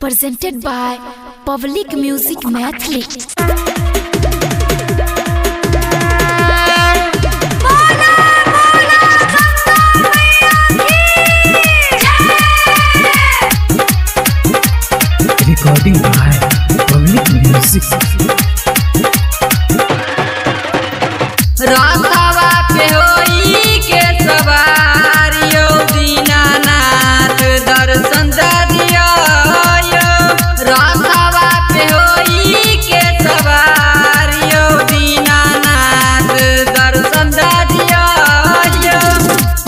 presented by Public Music Mathli. Recording by Public Music. राधावा पे होई के सवारियो दीनानाथ दर्शन दियो। राधावा पे होई के सवारियो दीनानाथ दर्शन दियो।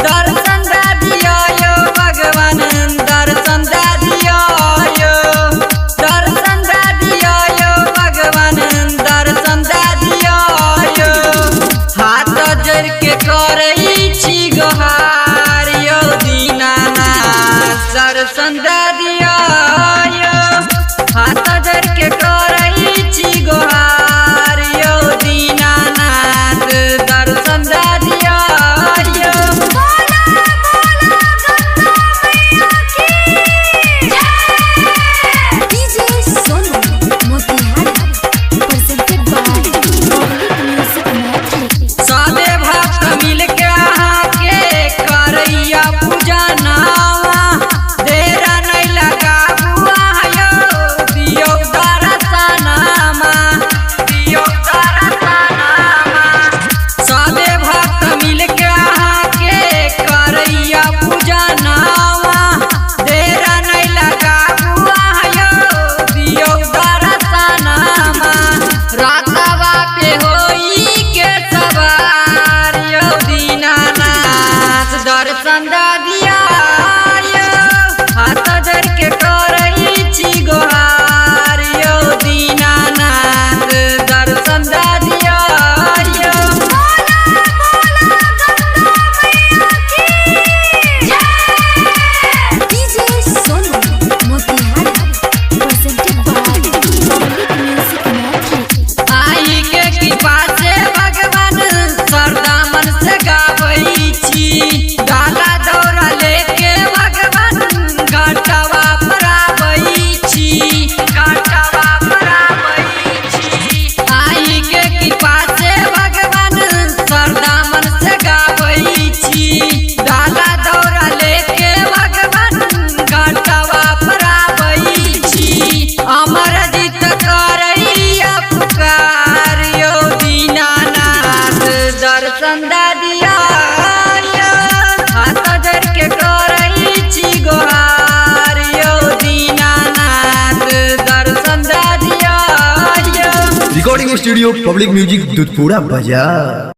दर्शन दियो भगवान दर्शन दियो। दर्शन दियो भगवान दर्शन दियो। हाथ जोड़ के करई छी गोहार यो दीनानाथ दर्शन दियो। हाथ जोड़ के करई छी गोहार यो दीनानाथ दर्शन दियो। Presented by Public Music Mathli. सादे भक्त मिल के आके करैया पूजा नावा देर नहीं लगा बुआ यो दियो दर्शनमा। दियो दर्शनमा सादे भक्त मिल के आके करैया पूजा नावा देर नहीं लगा बुआ यो दियो दर्शनमा। रातवा पे होई के सवार यो दीनानाथ दर्शन दिया। हाथ जोड़ के करई छी गोहार यो दीनानाथ दर्शन दिया। Presented by Public Music Mathli. आई के कृपा से भगवान सरदा मन से गावई छी। डाला दौरा लेके भगवान घाटवा पर आबई छी। घाटवा पर आबई छी। आई के कृपा से भगवान सरदा मन से गावई छी। डाला दौरा लेके भगवान घाटवा पर आबई छी। अमर जीत करैया पुकार यो दीनानाथ दर्शन दिया। हाथ जोड़ के करई छी गोहार यो दीनानाथ दर्शन दिया। Recording Studio Public Music Dudpura Bazaar.